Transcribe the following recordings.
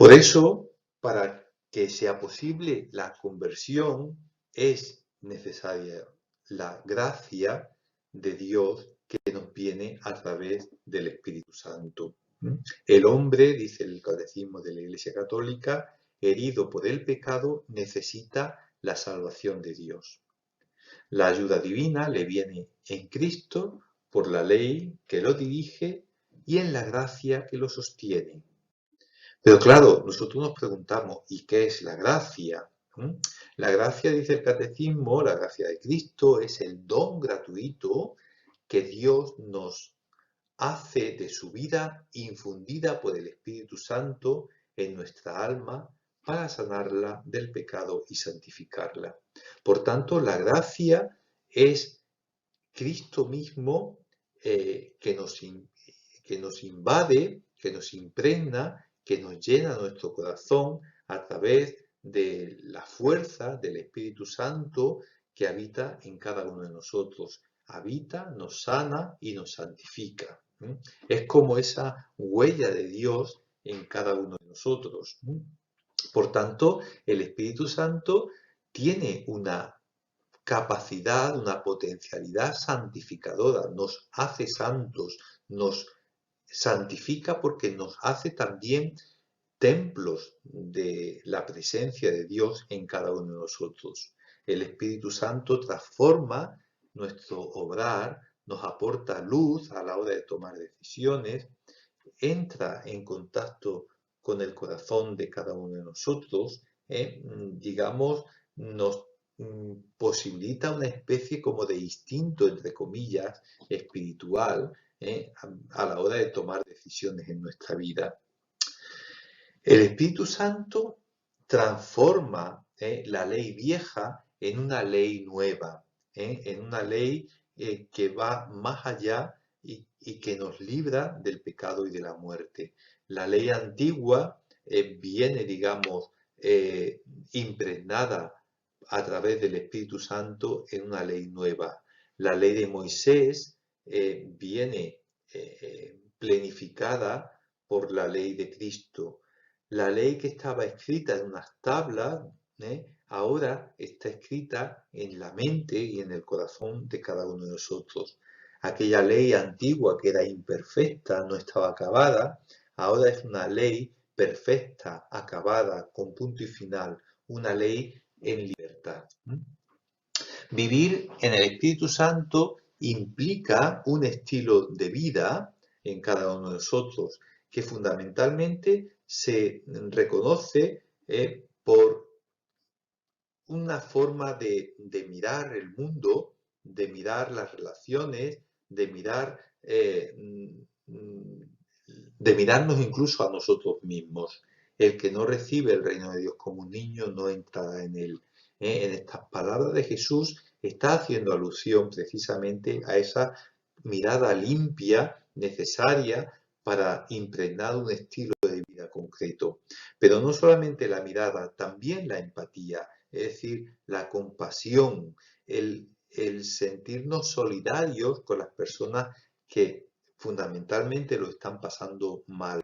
Por eso, para que sea posible la conversión, es necesaria la gracia de Dios que nos viene a través del Espíritu Santo. El hombre, dice el Catecismo de la Iglesia Católica, herido por el pecado, necesita la salvación de Dios. La ayuda divina le viene en Cristo por la ley que lo dirige y en la gracia que lo sostiene. Pero claro, nosotros nos preguntamos, ¿y qué es la gracia? La gracia, dice el Catecismo, la gracia de Cristo es el don gratuito que Dios nos hace de su vida infundida por el Espíritu Santo en nuestra alma para sanarla del pecado y santificarla. Por tanto, la gracia es Cristo mismo que nos invade, que nos impregna, que nos llena nuestro corazón a través de la fuerza del Espíritu Santo que habita en cada uno de nosotros. Habita, nos sana y nos santifica. Es como esa huella de Dios en cada uno de nosotros. Por tanto, el Espíritu Santo tiene una capacidad, una potencialidad santificadora, nos hace santos, nos santifica porque nos hace también templos de la presencia de Dios en cada uno de nosotros. El Espíritu Santo transforma nuestro obrar, nos aporta luz a la hora de tomar decisiones, entra en contacto con el corazón de cada uno de nosotros, digamos, nos posibilita una especie como de instinto, entre comillas, espiritual, a la hora de tomar decisiones en nuestra vida. El Espíritu Santo transforma la ley vieja en una ley nueva, en una ley que va más allá y que nos libra del pecado y de la muerte. La ley antigua viene, digamos, impregnada a través del Espíritu Santo en una ley nueva. La ley de Moisés viene plenificada por la ley de Cristo. La ley que estaba escrita en unas tablas, ahora está escrita en la mente y en el corazón de cada uno de nosotros. Aquella ley antigua que era imperfecta, no estaba acabada, ahora es una ley perfecta, acabada, con punto y final, una ley en libertad. Vivir en el Espíritu Santo implica un estilo de vida en cada uno de nosotros que fundamentalmente se reconoce por una forma de mirar el mundo, de mirar las relaciones, de mirarnos incluso a nosotros mismos. El que no recibe el reino de Dios como un niño no entra en él. En estas palabras de Jesús está haciendo alusión precisamente a esa mirada limpia, necesaria para impregnar un estilo de vida concreto. Pero no solamente la mirada, también la empatía, es decir, la compasión, el sentirnos solidarios con las personas que fundamentalmente lo están pasando mal.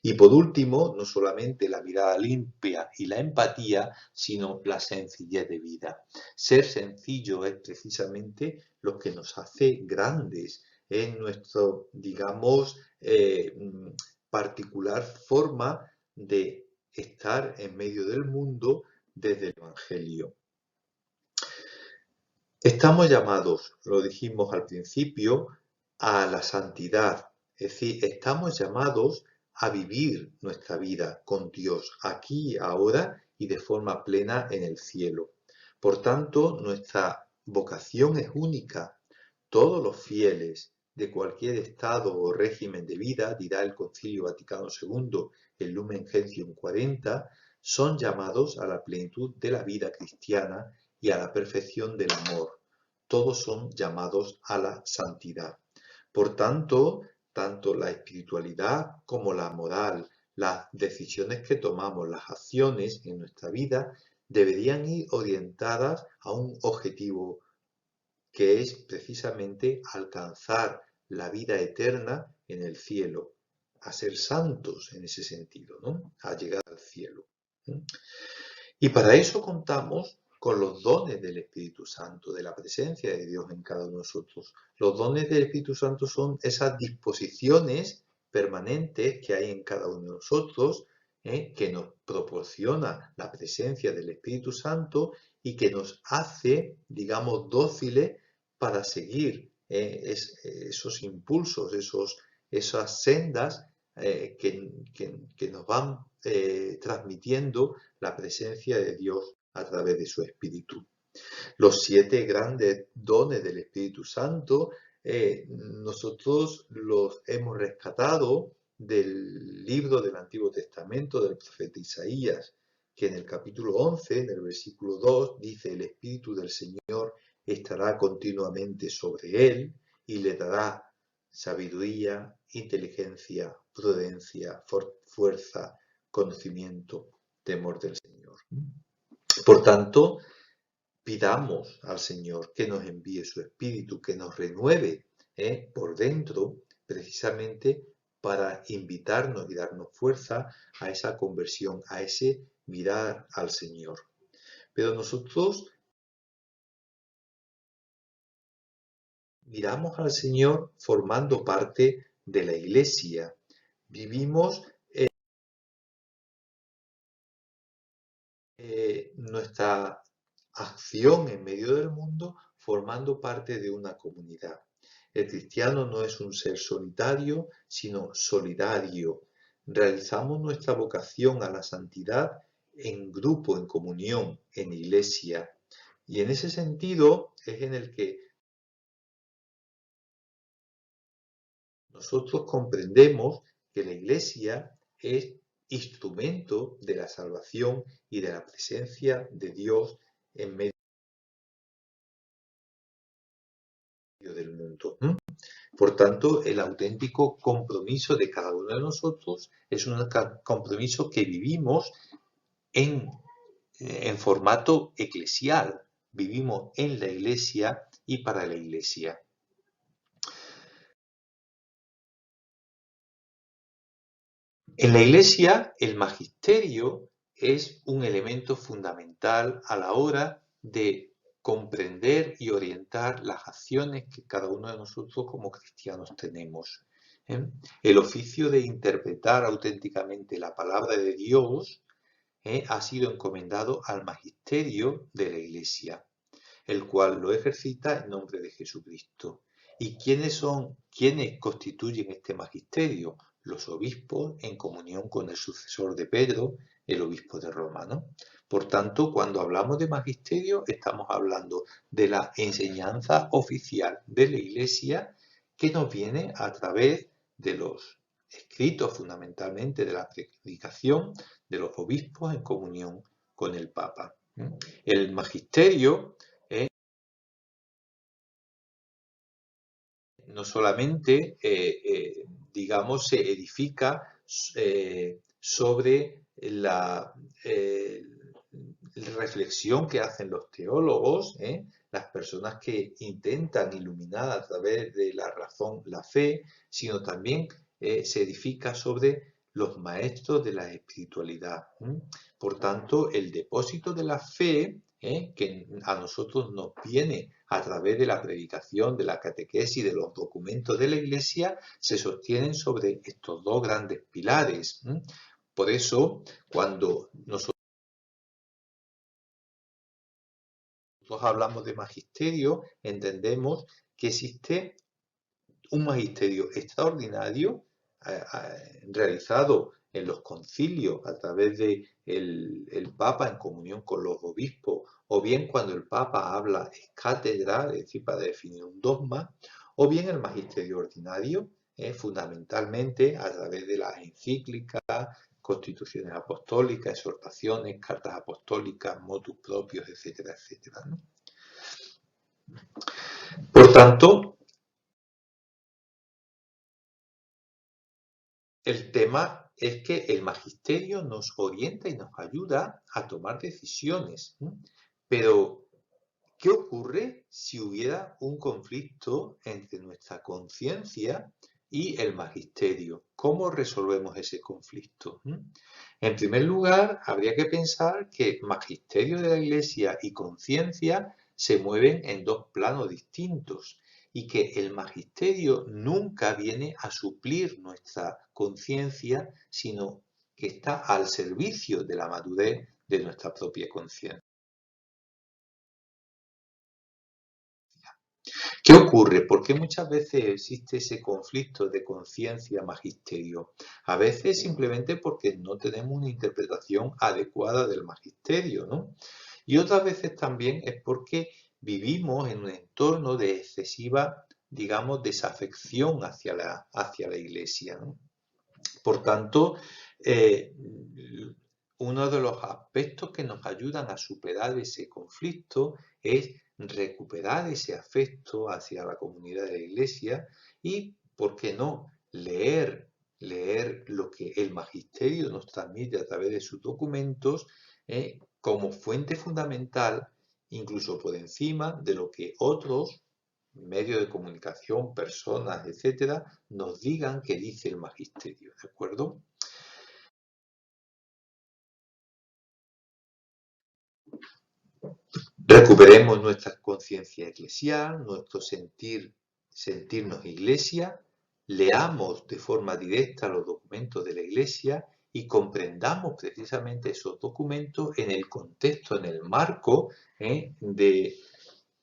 Y por último, no solamente la mirada limpia y la empatía, sino la sencillez de vida. Ser sencillo es precisamente lo que nos hace grandes en nuestro, digamos, particular forma de estar en medio del mundo desde el Evangelio. Estamos llamados, lo dijimos al principio, a la santidad, es decir, estamos llamados a vivir nuestra vida con Dios aquí, ahora y de forma plena en el cielo. Por tanto, nuestra vocación es única. Todos los fieles de cualquier estado o régimen de vida, dirá el Concilio Vaticano II, el Lumen Gentium 40, son llamados a la plenitud de la vida cristiana y a la perfección del amor. Todos son llamados a la santidad. Por tanto, tanto la espiritualidad como la moral, las decisiones que tomamos, las acciones en nuestra vida, deberían ir orientadas a un objetivo que es precisamente alcanzar la vida eterna en el cielo, a ser santos en ese sentido, ¿no? A llegar al cielo. Y para eso contamos con los dones del Espíritu Santo, de la presencia de Dios en cada uno de nosotros. Los dones del Espíritu Santo son esas disposiciones permanentes que hay en cada uno de nosotros, que nos proporciona la presencia del Espíritu Santo y que nos hace, digamos, dóciles para seguir esos impulsos, esas sendas que nos van transmitiendo la presencia de Dios a través de su Espíritu. Los 7 grandes dones del Espíritu Santo, nosotros los hemos rescatado del libro del Antiguo Testamento del profeta Isaías, que en el capítulo 11, en el versículo 2, dice: el Espíritu del Señor estará continuamente sobre él y le dará sabiduría, inteligencia, prudencia, fuerza, conocimiento, temor del Señor. Por tanto, pidamos al Señor que nos envíe su Espíritu, que nos renueve por dentro, precisamente para invitarnos y darnos fuerza a esa conversión, a ese mirar al Señor. Pero nosotros miramos al Señor formando parte de la Iglesia. Vivimos nuestra acción en medio del mundo formando parte de una comunidad. El cristiano no es un ser solitario, sino solidario. Realizamos nuestra vocación a la santidad en grupo, en comunión, en iglesia. Y en ese sentido es en el que nosotros comprendemos que la iglesia es instrumento de la salvación y de la presencia de Dios en medio del mundo. Por tanto, el auténtico compromiso de cada uno de nosotros es un compromiso que vivimos en formato eclesial. Vivimos en la iglesia y para la iglesia. En la iglesia, el magisterio es un elemento fundamental a la hora de comprender y orientar las acciones que cada uno de nosotros como cristianos tenemos. El oficio de interpretar auténticamente la palabra de Dios ha sido encomendado al magisterio de la Iglesia, el cual lo ejercita en nombre de Jesucristo. ¿Y quiénes constituyen este magisterio? Los obispos en comunión con el sucesor de Pedro, el obispo de Roma, ¿no? Por tanto, cuando hablamos de magisterio, estamos hablando de la enseñanza oficial de la Iglesia que nos viene a través de los escritos, fundamentalmente de la predicación de los obispos en comunión con el Papa. El magisterio no solamente, digamos, se edifica sobre la reflexión que hacen los teólogos, las personas que intentan iluminar a través de la razón la fe, sino también se edifica sobre los maestros de la espiritualidad. Por tanto, el depósito de la fe, que a nosotros nos viene a través de la predicación, de la catequesis, de los documentos de la Iglesia, se sostienen sobre estos dos grandes pilares. Por eso, cuando nosotros hablamos de magisterio, entendemos que existe un magisterio extraordinario realizado en los concilios a través de el Papa en comunión con los obispos, o bien cuando el Papa habla en cátedra, es decir, para definir un dogma, o bien el magisterio ordinario, fundamentalmente a través de las encíclicas, constituciones apostólicas, exhortaciones, cartas apostólicas, motus propios, etcétera, etcétera, ¿no? Por tanto, el tema es que el magisterio nos orienta y nos ayuda a tomar decisiones. Pero, ¿qué ocurre si hubiera un conflicto entre nuestra conciencia y el magisterio. ¿Cómo resolvemos ese conflicto? En primer lugar, habría que pensar que magisterio de la Iglesia y conciencia se mueven en dos planos distintos y que el magisterio nunca viene a suplir nuestra conciencia, sino que está al servicio de la madurez de nuestra propia conciencia. ¿Qué ocurre? ¿Por qué muchas veces existe ese conflicto de conciencia-magisterio? A veces simplemente porque no tenemos una interpretación adecuada del magisterio, ¿no? Y otras veces también es porque vivimos en un entorno de excesiva, digamos, desafección hacia la Iglesia, ¿no? Por tanto, uno de los aspectos que nos ayudan a superar ese conflicto es recuperar ese afecto hacia la comunidad de la Iglesia y, ¿por qué no?, leer lo que el magisterio nos transmite a través de sus documentos como fuente fundamental, incluso por encima de lo que otros medios de comunicación, personas, etcétera, nos digan que dice el magisterio, ¿de acuerdo? Recuperemos nuestra conciencia eclesial, nuestro sentirnos iglesia, leamos de forma directa los documentos de la iglesia y comprendamos precisamente esos documentos en el contexto, en el marco de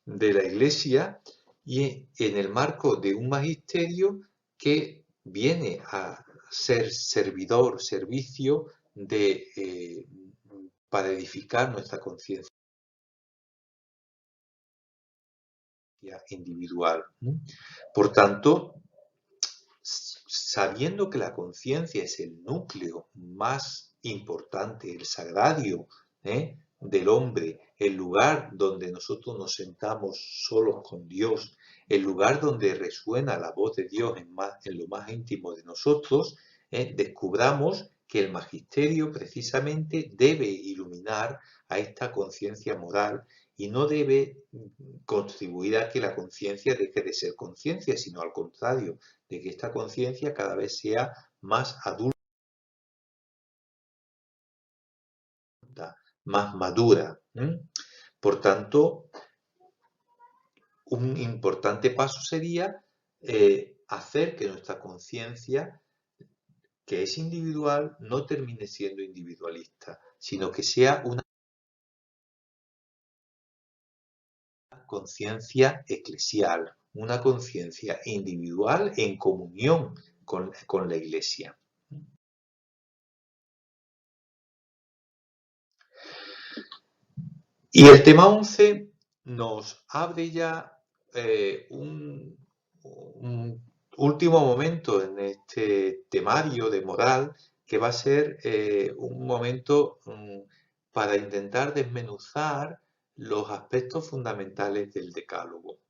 la iglesia y en el marco de un magisterio que viene a ser servicio para edificar nuestra conciencia individual. Por tanto, sabiendo que la conciencia es el núcleo más importante, el sagrario del hombre, el lugar donde nosotros nos sentamos solos con Dios, el lugar donde resuena la voz de Dios en lo más íntimo de nosotros, descubramos que el magisterio precisamente debe iluminar a esta conciencia moral y no debe contribuir a que la conciencia deje de ser conciencia, sino al contrario, de que esta conciencia cada vez sea más adulta, más madura. Por tanto, un importante paso sería hacer que nuestra conciencia, que es individual, no termine siendo individualista, sino que sea una conciencia eclesial, una conciencia individual en comunión con la Iglesia. Y el tema 11 nos abre ya un último momento en este temario de moral que va a ser un momento para intentar desmenuzar los aspectos fundamentales del decálogo.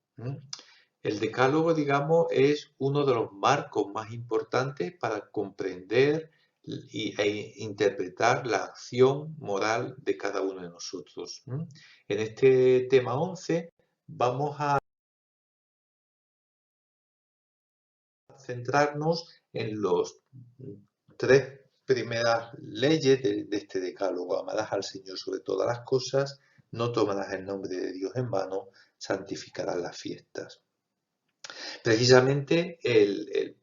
El decálogo, digamos, es uno de los marcos más importantes para comprender e interpretar la acción moral de cada uno de nosotros. En este tema 11 vamos a centrarnos en los tres primeras leyes de este decálogo. Amarás al Señor sobre todas las cosas, no tomarás el nombre de Dios en vano, santificarás las fiestas. Precisamente el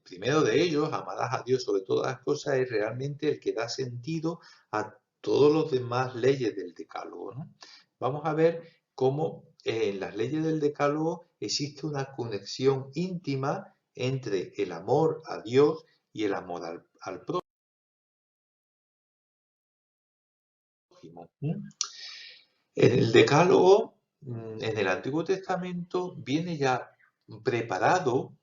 primero de ellos, amarás a Dios sobre todas las cosas, es realmente el que da sentido a todas las demás leyes del decálogo, ¿no? Vamos a ver cómo en las leyes del decálogo existe una conexión íntima entre el amor a Dios y el amor al prójimo. El decálogo en el Antiguo Testamento viene ya preparado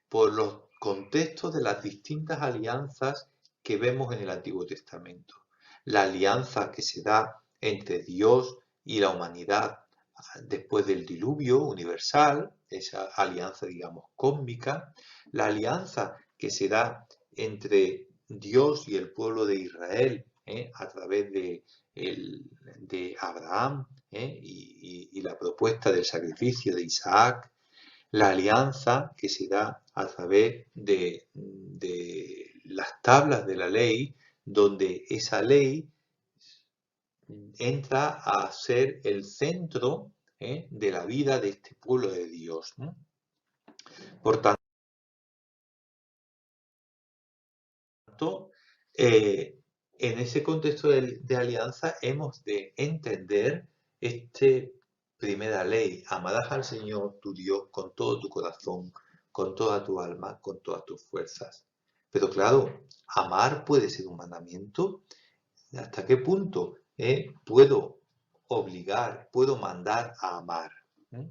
por los contextos de las distintas alianzas que vemos en el Antiguo Testamento. La alianza que se da entre Dios y la humanidad después del diluvio universal, esa alianza, digamos, cósmica. La alianza que se da entre Dios y el pueblo de Israel a través de Abraham y la propuesta del sacrificio de Isaac. La alianza que se da a través de las tablas de la ley, donde esa ley entra a ser el centro de la vida de este pueblo de Dios, ¿no? Por tanto, en ese contexto de alianza hemos de entender esta primera ley: amarás al Señor tu Dios con todo tu corazón, con toda tu alma, con todas tus fuerzas. Pero claro, amar puede ser un mandamiento. ¿Hasta qué punto puedo obligar, puedo mandar a amar? ¿Mm?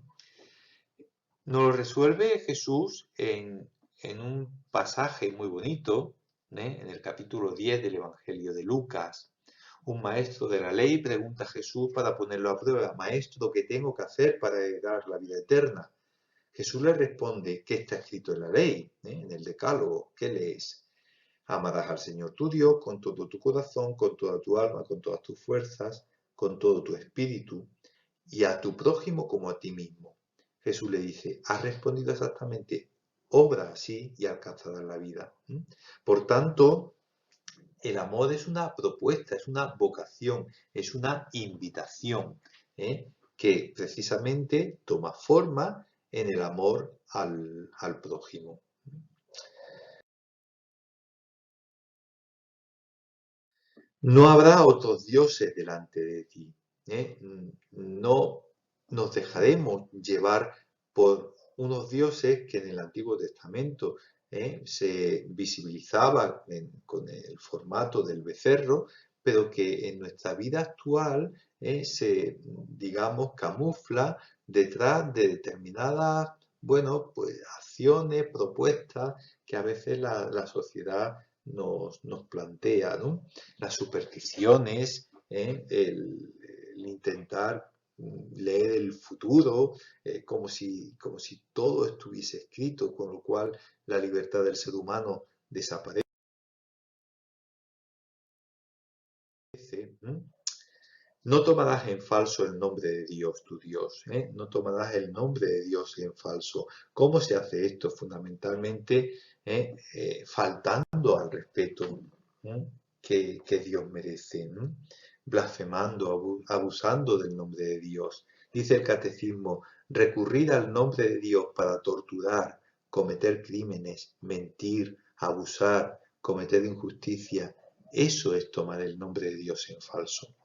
Nos lo resuelve Jesús en un pasaje muy bonito, en el capítulo 10 del Evangelio de Lucas. Un maestro de la ley pregunta a Jesús para ponerlo a prueba: Maestro, ¿qué tengo que hacer para heredar la vida eterna? Jesús le responde: ¿qué está escrito en la ley? En el Decálogo, ¿qué lees? Amarás al Señor tu Dios con todo tu corazón, con toda tu alma, con todas tus fuerzas, con todo tu espíritu, y a tu prójimo como a ti mismo. Jesús le dice: has respondido exactamente, obra así y alcanzarás la vida. Por tanto, el amor es una propuesta, es una vocación, es una invitación, que precisamente toma forma en el amor al prójimo. No habrá otros dioses delante de ti. No nos dejaremos llevar por unos dioses que en el Antiguo Testamento se visibilizaban con el formato del becerro, pero que en nuestra vida actual se, digamos, camufla detrás de determinadas, bueno, pues acciones, propuestas que a veces la sociedad nos plantea, ¿no? Las supersticiones, el intentar leer el futuro como si todo estuviese escrito, con lo cual la libertad del ser humano desaparece. ¿Mm? No tomarás en falso el nombre de Dios, tu Dios, no tomarás el nombre de Dios en falso. ¿Cómo se hace esto? Fundamentalmente faltando al respeto que Dios merece, blasfemando, abusando del nombre de Dios. Dice el catecismo: recurrir al nombre de Dios para torturar, cometer crímenes, mentir, abusar, cometer injusticia, eso es tomar el nombre de Dios en falso.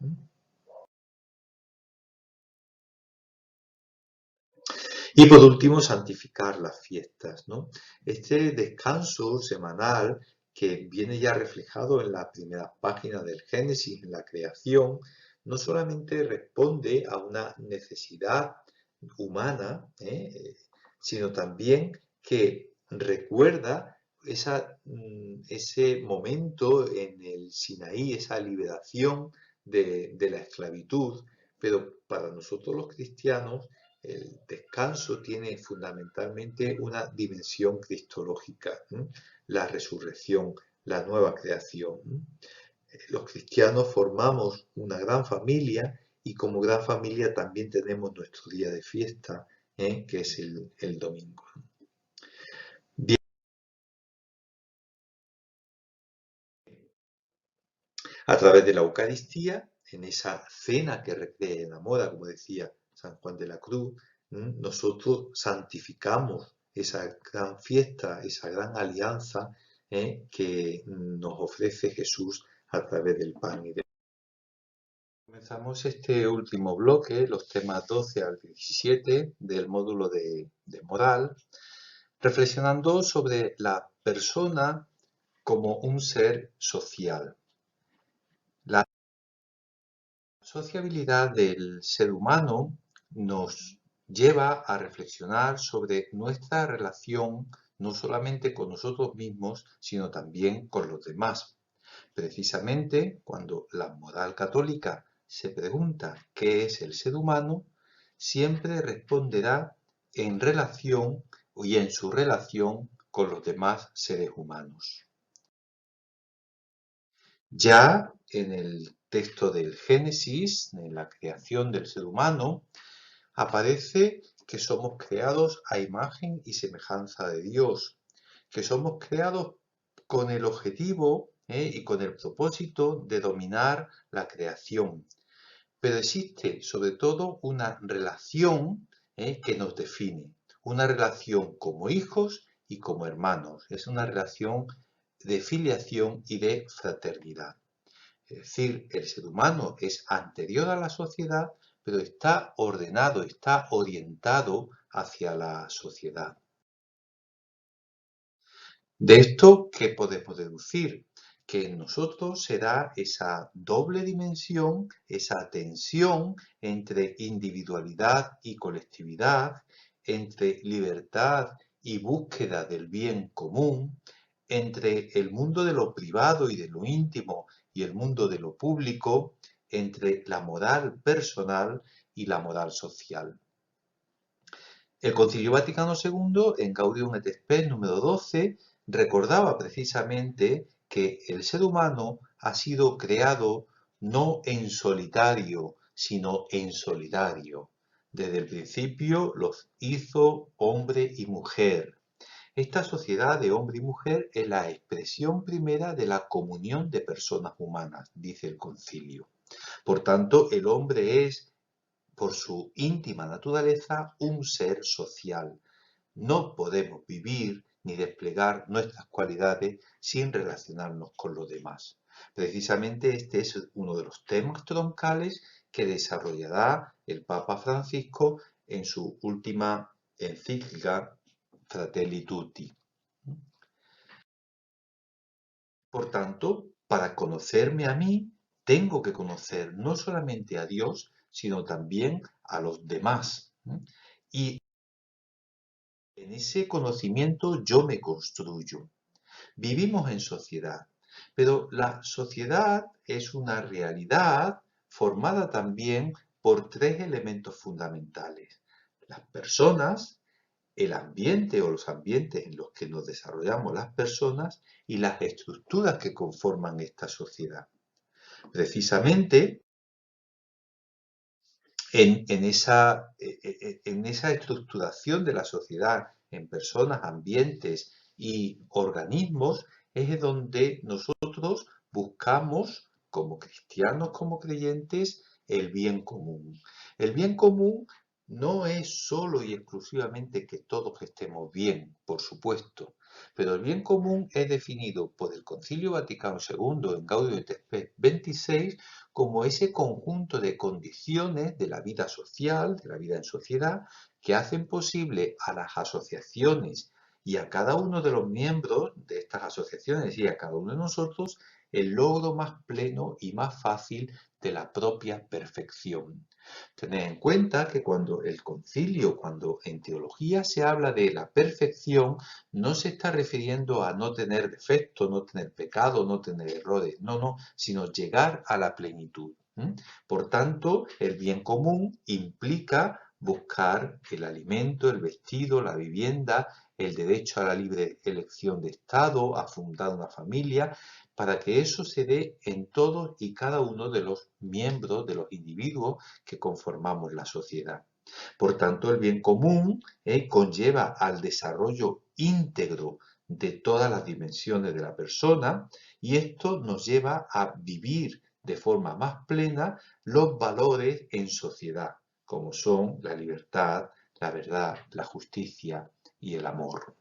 Y por último, santificar las fiestas, ¿no? Este descanso semanal, que viene ya reflejado en la primera página del Génesis, en la creación, no solamente responde a una necesidad humana, sino también que recuerda ese momento en el Sinaí, esa liberación de la esclavitud, pero para nosotros los cristianos el descanso tiene fundamentalmente una dimensión cristológica, la resurrección, la nueva creación. Los cristianos formamos una gran familia y como gran familia también tenemos nuestro día de fiesta, que es el domingo. Bien, a través de la Eucaristía, en esa cena que recrea y enamora, como decía San Juan de la Cruz, nosotros santificamos esa gran fiesta, esa gran alianza que nos ofrece Jesús a través del pan y del vino. Comenzamos este último bloque, los temas 12 al 17 del módulo de moral, reflexionando sobre la persona como un ser social. La sociabilidad del ser humano nos lleva a reflexionar sobre nuestra relación no solamente con nosotros mismos, sino también con los demás. Precisamente cuando la moral católica se pregunta qué es el ser humano, siempre responderá en relación y en su relación con los demás seres humanos. Ya en el texto del Génesis, en la creación del ser humano, aparece que somos creados a imagen y semejanza de Dios, que somos creados con el objetivo y con el propósito de dominar la creación. Pero existe sobre todo una relación que nos define, una relación como hijos y como hermanos. Es una relación de filiación y de fraternidad. Es decir, el ser humano es anterior a la sociedad, pero está ordenado, está orientado hacia la sociedad. De esto, ¿qué podemos deducir? Que en nosotros se da esa doble dimensión, esa tensión entre individualidad y colectividad, entre libertad y búsqueda del bien común, entre el mundo de lo privado y de lo íntimo y el mundo de lo público, entre la moral personal y la moral social. El Concilio Vaticano II, en Gaudium et Spes número 12, recordaba precisamente que el ser humano ha sido creado no en solitario, sino en solidario. Desde el principio los hizo hombre y mujer. Esta sociedad de hombre y mujer es la expresión primera de la comunión de personas humanas, dice el concilio. Por tanto, el hombre es, por su íntima naturaleza, un ser social. No podemos vivir ni desplegar nuestras cualidades sin relacionarnos con los demás. Precisamente este es uno de los temas troncales que desarrollará el Papa Francisco en su última encíclica Fratelli Tutti. Por tanto, para conocerme a mí, tengo que conocer no solamente a Dios, sino también a los demás. Y en ese conocimiento yo me construyo. Vivimos en sociedad, pero la sociedad es una realidad formada también por tres elementos fundamentales: las personas, el ambiente o los ambientes en los que nos desarrollamos las personas y las estructuras que conforman esta sociedad. Precisamente en esa estructuración de la sociedad en personas, ambientes y organismos es donde nosotros buscamos, como cristianos, como creyentes, el bien común. El bien común no es solo y exclusivamente que todos estemos bien, por supuesto, pero el bien común es definido por el Concilio Vaticano II en Gaudium et Spes 26 como ese conjunto de condiciones de la vida social, de la vida en sociedad, que hacen posible a las asociaciones y a cada uno de los miembros de estas asociaciones y a cada uno de nosotros el logro más pleno y más fácil de la propia perfección. Tened en cuenta que cuando el concilio, cuando en teología se habla de la perfección, no se está refiriendo a no tener defectos, no tener pecado, no tener errores, no, sino llegar a la plenitud. Por tanto, el bien común implica buscar el alimento, el vestido, la vivienda, el derecho a la libre elección de Estado, a fundar una familia, para que eso se dé en todos y cada uno de los miembros, de los individuos que conformamos la sociedad. Por tanto, el bien común conlleva al desarrollo íntegro de todas las dimensiones de la persona y esto nos lleva a vivir de forma más plena los valores en sociedad, como son la libertad, la verdad, la justicia y el amor.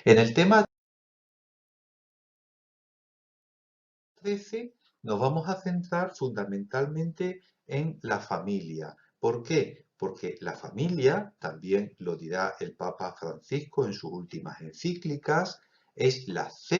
En el tema 13 nos vamos a centrar fundamentalmente en la familia. ¿Por qué? Porque la familia, también lo dirá el Papa Francisco en sus últimas encíclicas, es la